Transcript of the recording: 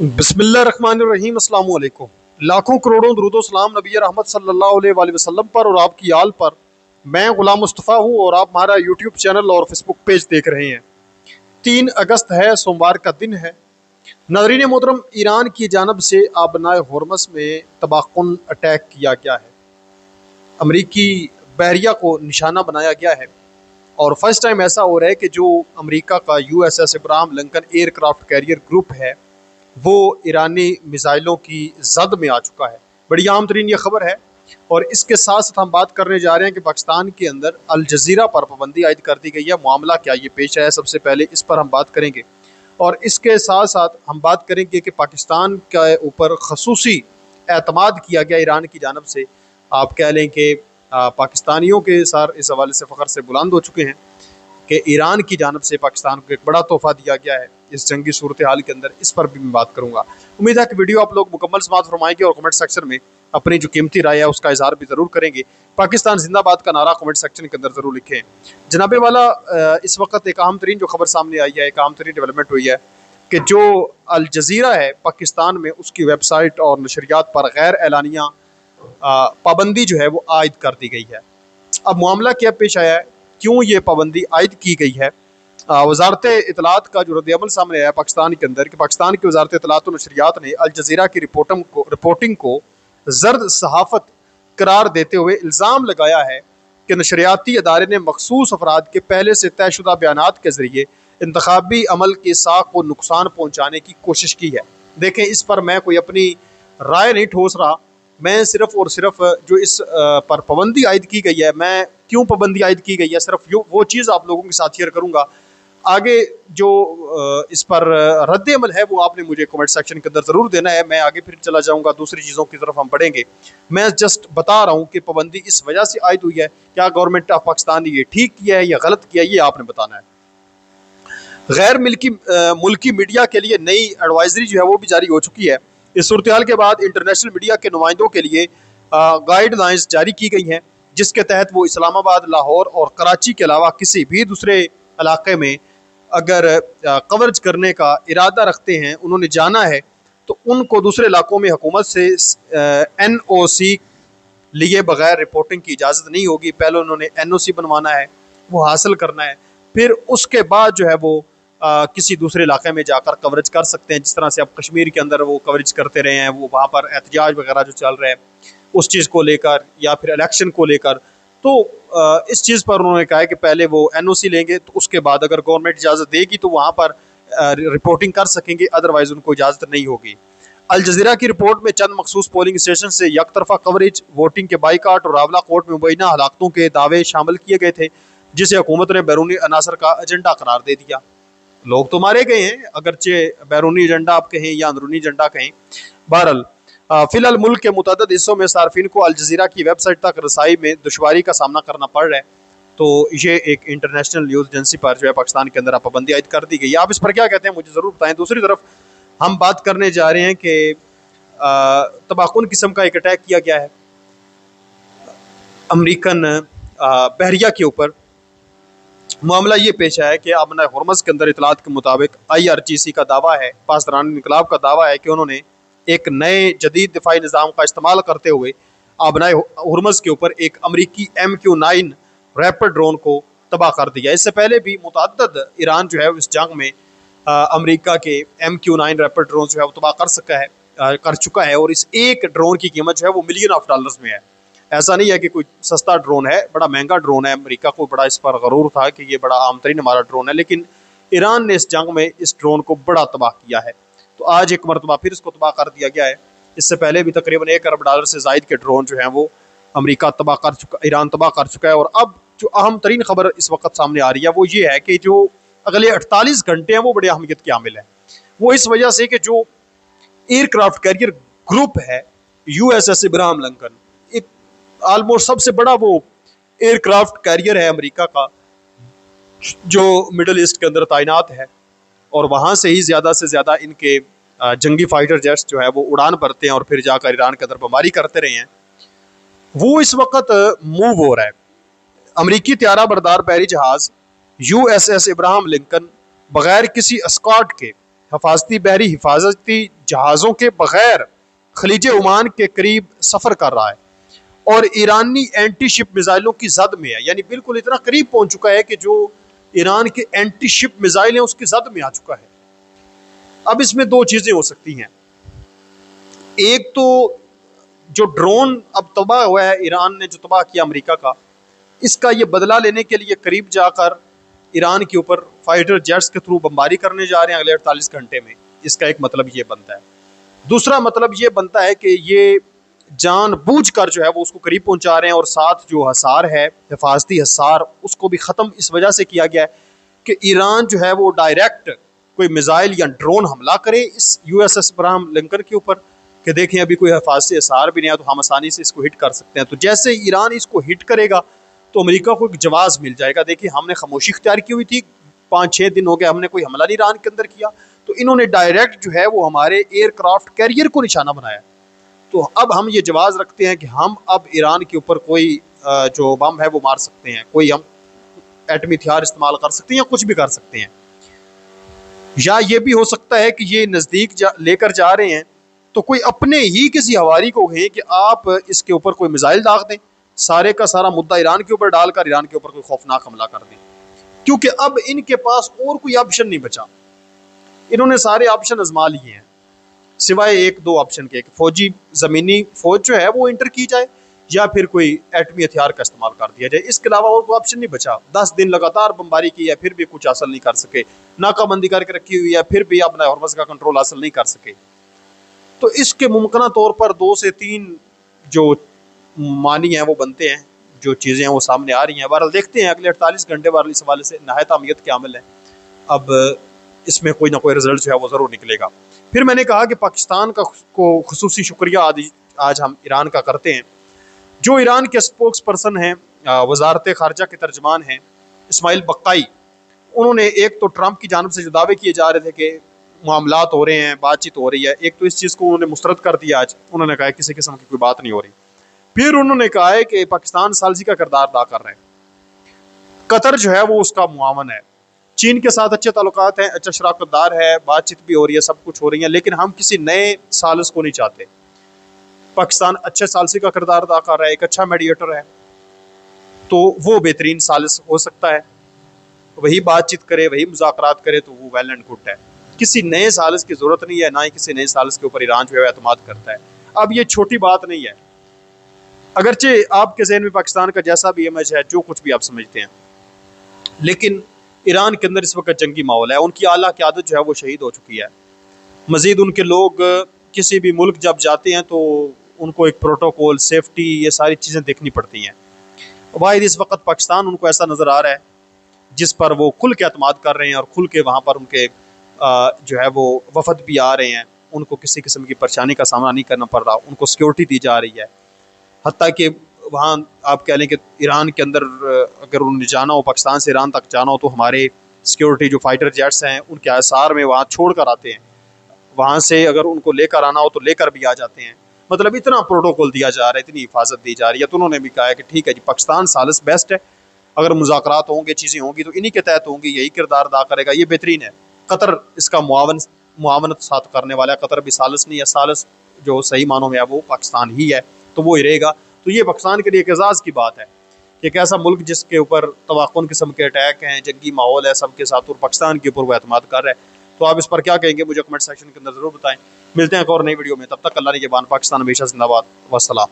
बिस्मिल्लाहिर्रहमानिर्रहीम, अस्सलाम वालेकुम। लाखों करोड़ों दुरूदो सलाम नबी रहमत सल्लल्लाहु अलैहि वसल्लम पर और आपकी आल पर। मैं गुलाम मुस्तफ़ा हूँ और आप हमारा यूट्यूब चैनल और फेसबुक पेज देख रहे हैं। 3 अगस्त है, सोमवार का दिन है। नाज़रीन मोहतरम, ईरान की जानब से आबनाए होर्मस में तबाहकुन अटैक किया गया है। अमरीकी बहरिया को निशाना बनाया गया है और फर्स्ट टाइम ऐसा हो रहा है कि जो अमरीका का USS Ibrahim Lincoln aircraft carrier group है वो ईरानी मिसाइलों की जद में आ चुका है। बड़ी आम तरीन ये खबर है। और इसके साथ साथ हम बात करने जा रहे हैं कि पाकिस्तान के अंदर अल जजीरा पर पाबंदी आयद कर दी गई है। मामला क्या ये पेश आया, सबसे पहले इस पर हम बात करेंगे। और इसके साथ साथ हम बात करेंगे कि पाकिस्तान के ऊपर खसूसी एतमाद किया गया ईरान की जानब से। आप कह लें कि पाकिस्तानियों के सर इस हवाले से फ़ख्र से बुलंद हो चुके हैं कि ईरान की जानब से पाकिस्तान को एक बड़ा तोहफा दिया गया है इस जंगी सूरत हाल के अंदर। इस पर भी मैं बात करूंगा। उम्मीद है कि वीडियो आप लोग मुकम्मल समात फरमाएंगे और कमेंट सेक्शन में अपनी जो कीमती राय है उसका इजहार भी ज़रूर करेंगे। पाकिस्तान जिंदाबाद का नारा कमेंट सेक्शन के अंदर ज़रूर लिखें। जनाबे वाला, इस वक्त एक अहम तरीन जो खबर सामने आई है, एक अहम तरीन डेवलपमेंट हुई है कि जो अल जजीरा है पाकिस्तान में, उसकी वेबसाइट और नशरियात पर गैर एलानिया पाबंदी जो है वो आयद कर दी गई है। अब मामला क्या पेश आया है, क्यों ये पाबंदी आयद की गई है? वजारत इतलात का जो रद्दअमल सामने आया पाकिस्तान के अंदर कि पाकिस्तान की वजारत इतलात और नशरियात ने अल जजीरा की रिपोर्टिंग को जर्द सहाफ़त करार देते हुए इल्ज़ाम लगाया है कि नशरियाती अदारे ने मखसूस अफराद के पहले से तयशुदा बयानात के ज़रिए इंतखाबी अमल की साख को नुकसान पहुँचाने की कोशिश की है। देखें, इस पर मैं कोई अपनी राय नहीं ठोस रहा। मैं सिर्फ और सिर्फ जो इस पर पाबंदी आयद की गई है, मैं क्यों पाबंदी आयद की गई है, सिर्फ वो चीज़ आप लोगों के साथ शेयर करूँगा। आगे जो इस पर रद्द अमल है वो आपने मुझे कमेंट सेक्शन के अंदर ज़रूर देना है। मैं आगे फिर चला जाऊँगा, दूसरी चीज़ों की तरफ हम बढ़ेंगे। मैं जस्ट बता रहा हूँ कि पाबंदी इस वजह से आयद हुई है। क्या गवर्नमेंट ऑफ पाकिस्तान ने ये ठीक किया है या गलत किया है, ये आपने बताना है। गैर मुल्की मीडिया के लिए नई एडवाइजरी जो है वो भी जारी हो चुकी है। इस सूरत हाल के बाद इंटरनेशनल मीडिया के नुमाइंदों के लिए गाइडलाइंस जारी की गई हैं, जिसके तहत वो इस्लामाबाद, लाहौर और कराची के अलावा किसी भी दूसरे इलाके में अगर कवरेज करने का इरादा रखते हैं, उन्होंने जाना है, तो उनको दूसरे इलाकों में हुकूमत से NOC लिए बगैर रिपोर्टिंग की इजाज़त नहीं होगी। पहले उन्होंने NOC बनवाना है, वो हासिल करना है, फिर उसके बाद जो है वो किसी दूसरे इलाके में जाकर कवरेज कर सकते हैं। जिस तरह से अब कश्मीर के अंदर वो कवरेज करते रहे हैं, वो वहाँ पर एहतजाज वगैरह जो चल रहा है उस चीज़ को लेकर या फिर इलेक्शन को लेकर, तो इस चीज़ पर उन्होंने कहा है कि पहले वो NOC लेंगे, तो उसके बाद अगर गवर्नमेंट इजाज़त देगी तो वहाँ पर रिपोर्टिंग कर सकेंगे, अदरवाइज़ उनको इजाज़त नहीं होगी। अल जजीरा की रिपोर्ट में चंद मखसूस पोलिंग स्टेशन से एक तरफा कवरेज, वोटिंग के बाइकाट और रावला कोर्ट में मुबैना हलाकतों के दावे शामिल किए गए थे, जिसे हुकूमत ने बैरूनी अनासर का एजेंडा करार दे दिया। लोग तो मारे गए हैं, अगरचे बैरूनी एजेंडा आप कहें या अंदरूनी एजेंडा कहें। बहरहाल, फिलहाल मुल्क के मुतअद्दिद हिस्सों में सार्फिन को अल जजीरा की वेबसाइट तक रसाई में दुश्वारी का सामना करना पड़ रहा है। तो ये एक इंटरनेशनल न्यूज़ एजेंसी पर जो है पाकिस्तान के अंदर पाबंदी आयद कर दी गई। आप इस पर क्या कहते हैं, मुझे ज़रूर बताएं। दूसरी तरफ हम बात करने जा रहे हैं कि तबाहकुन किस्म का एक अटैक किया गया है अमरीकन बहरिया के ऊपर। मामला ये पेश आया कि आबना होर्मज़ के अंदर इतलात के मुताबिक IRGC का दावा है, पासदारान इनकलाब का दावा है कि उन्होंने एक नए जदीद दिफाई निज़ाम का इस्तेमाल करते हुए आबना होर्मज़ के ऊपर एक अमरीकी MQ-9 रैपिड ड्रोन को तबाह कर दिया। इससे पहले भी मुतअद्दिद ईरान जो है इस जंग में अमरीका के MQ-9 रैपिड ड्रोन जो है वो तबाह कर चुका है और इस एक ड्रोन की कीमत जो है वो $मिलियन में है। ऐसा नहीं है कि कोई सस्ता ड्रोन है, बड़ा महंगा ड्रोन है। अमेरिका को बड़ा इस पर गरूर था कि ये बड़ा आम तरीन हमारा ड्रोन है, लेकिन ईरान ने इस जंग में इस ड्रोन को बड़ा तबाह किया है। तो आज एक मरतबा फिर इसको तबाह कर दिया गया है। इससे पहले भी तकरीबन $1 अरब से ज़ायद के ड्रोन जो हैं वो अमेरिका तबाह कर चुका, ईरान तबाह कर चुका है। और अब जो अहम तरीन खबर इस वक्त सामने आ रही है वो ये है कि जो अगले 48 घंटे हैं वो बड़ी अहमियत के हामिल हैं। वो इस वजह से कि जो एयरक्राफ्ट कैरियर ग्रुप है USS इब्राहिम लिंकन, एक ऑलमोस्ट सबसे बड़ा वो एयरक्राफ्ट कैरियर है अमेरिका का जो मिडल ईस्ट के अंदर तैनात है, और वहाँ से ही ज़्यादा से ज़्यादा इनके जंगी फाइटर जेट्स जो है वो उड़ान भरते हैं और फिर जाकर ईरान के अंदर बमबारी करते रहे हैं। वो इस वक्त मूव हो रहा है। अमरीकी त्यारा बरदार बहरी जहाज़ USS इब्राहिम लिंकन बगैर किसी एस्कॉर्ट के हिफाजती जहाज़ों के बगैर खलीज ओमान के करीब सफ़र कर रहा है और ईरानी एंटी शिप मिसाइलों की जद में है, यानी बिल्कुल इतना करीब पहुंच चुका है कि जो ईरान के एंटी शिप मिसाइल हैं उसकी जद में आ चुका है। अब इसमें दो चीज़ें हो सकती हैं, एक तो जो ड्रोन अब तबाह हुआ है, ईरान ने जो तबाह किया अमेरिका का, इसका ये बदला लेने के लिए करीब जाकर ईरान के ऊपर फाइटर जेट्स के थ्रू बमबारी करने जा रहे हैं अगले 48 घंटे में। इसका एक मतलब ये बनता है। दूसरा मतलब ये बनता है कि ये जानबूझकर जो है वो उसको करीब पहुंचा रहे हैं और साथ जो हसार है, हिफाजती हसार, उसको भी ख़त्म इस वजह से किया गया है कि ईरान जो है वो डायरेक्ट कोई मिसाइल या ड्रोन हमला करे इस USS अब्राहम लिंकन के ऊपर कि देखें अभी कोई हिफाजती हसार भी नहीं है तो हम आसानी से इसको हिट कर सकते हैं। तो जैसे ईरान इसको हिट करेगा तो अमेरिका को एक जवाब मिल जाएगा, देखिए हमने खामोशी इख्तियार की हुई थी, 5-6 दिन हो गए हमने कोई हमला नहीं ईरान के अंदर किया, तो इन्होंने डायरेक्ट जो है वो हमारे एयरक्राफ्ट कैरियर को निशाना बनाया। तो अब हम ये जवाब रखते हैं कि हम अब ईरान के ऊपर कोई जो बम है वो मार सकते हैं, कोई हम एटमी हथियार इस्तेमाल कर सकते हैं या कुछ भी कर सकते हैं। या ये भी हो सकता है कि ये नज़दीक लेकर जा रहे हैं तो कोई अपने ही किसी हवारी को कहे कि आप इसके ऊपर कोई मिसाइल दाग दें, सारे का सारा मुद्दा ईरान के ऊपर डालकर ईरान के ऊपर कोई खौफनाक हमला कर दें, क्योंकि अब इनके पास और कोई ऑप्शन नहीं बचा। इन्होंने सारे ऑप्शन आजमा लिए हैं सिवाय एक दो ऑप्शन के, फौजी ज़मीनी फौज जो है वो इंटर की जाए या फिर कोई एटमी हथियार का इस्तेमाल कर दिया जाए। इसके अलावा और कोई ऑप्शन नहीं बचा। 10 दिन लगातार बमबारी की है फिर भी कुछ हासिल नहीं कर सके, नाकाबंदी करके रखी हुई है फिर भी अपना हॉर्मस का कंट्रोल हासिल नहीं कर सके। तो इसके मुमकिन तौर पर 2 से 3 जो मानी हैं वो बनते हैं, जो चीज़ें हैं वो सामने आ रही हैं। बहरहाल देखते हैं अगले 48 घंटे बार इस हवाले से नहायत अहमियत के अमल है। अब इसमें कोई ना कोई रिजल्ट जो है वो ज़रूर निकलेगा। फिर मैंने कहा कि पाकिस्तान का को खुसूसी शुक्रिया आज हम ईरान का करते हैं। जो ईरान के स्पोक्स पर्सन हैं, वजारत ख़ारजा के तर्जमान हैं इस्माइल बक्काई, उन्होंने एक तो ट्रंप की जानिब से जो दावे किए जा रहे थे कि मामलात हो रहे हैं, बातचीत हो रही है, एक तो इस चीज़ को उन्होंने मुस्तरद कर दिया। आज उन्होंने कहा किसी किस्म की कोई बात नहीं हो रही। फिर उन्होंने कहा है कि पाकिस्तान सालसी का किरदार अदा कर रहे हैं, कतर जो है वो उसका मुआवन है, चीन के साथ अच्छे ताल्लुकात हैं, अच्छा शराकतदार है, बातचीत भी हो रही है, सब कुछ हो रही है, लेकिन हम किसी नए सालिस को नहीं चाहते। पाकिस्तान अच्छे सालसी का किरदार अदा कर रहा है, एक अच्छा मीडिएटर है, तो वो बेहतरीन सालिस हो सकता है, वही बातचीत करे, वही मुज़ाकरात करे तो वो वेल एंड गुड है। किसी नए सालिस की ज़रूरत नहीं है, ना ही किसी नए सालिस के ऊपर ईरान जो है एतमाद करता है। अब ये छोटी बात नहीं है, अगरचे आपके ज़हन में पाकिस्तान का जैसा भी इमेज है, जो कुछ भी आप समझते हैं, लेकिन ईरान के अंदर इस वक्त जंगी माहौल है। उनकी आला क़यादत जो है वो शहीद हो चुकी है। मज़ीद उनके लोग किसी भी मुल्क जब जाते हैं तो उनको एक प्रोटोकॉल, सेफ्टी, ये सारी चीज़ें देखनी पड़ती हैं। वाहिद इस वक्त पाकिस्तान उनको ऐसा नज़र आ रहा है जिस पर वो खुल के अतमाद कर रहे हैं और खुल के वहाँ पर उनके जो है वो वफद भी आ रहे हैं, उनको किसी किस्म की परेशानी का सामना नहीं करना पड़ रहा, उनको सिक्योरिटी दी जा रही है। हत्ता कि वहाँ आप कह लें कि ईरान के अंदर अगर उन्हें जाना हो, पाकिस्तान से ईरान तक जाना हो, तो हमारे सिक्योरिटी जो फाइटर जेट्स हैं उनके आसार में वहाँ छोड़ कर आते हैं, वहाँ से अगर उनको लेकर आना हो तो लेकर भी आ जाते हैं। मतलब इतना प्रोटोकॉल दिया जा रहा है, इतनी हिफाजत दी जा रही है। तो उन्होंने भी कहा है कि ठीक है जी, पाकिस्तान सालिस बेस्ट है, अगर मुज़ाकरात होंगे, चीज़ें होंगी तो इन्हीं के तहत होंगी, यही किरदार अदा करेगा, ये बेहतरीन है। कतर इसका मुआवनत साथ करने वाला है, कतर भी सालिस नहीं है, सालिस जो सही मानों में है वो पाकिस्तान ही है, तो वो ही रहेगा। तो ये पाकिस्तान के लिए एक एजाज़ की बात है कि एक ऐसा मुल्क जिसके ऊपर तवाक़ुन किस्म के अटैक हैं, जंगी माहौल है सबके साथ, और पाकिस्तान के ऊपर वो एतमाद कर रहा है। तो आप इस पर क्या कहेंगे मुझे कमेंट सेक्शन के अंदर ज़रूर बताएं। मिलते हैं एक और नई वीडियो में, तब तक अल्लाह ने के बान, पाकिस्तान हमेशा जिंदाबाद, वस्सलाम।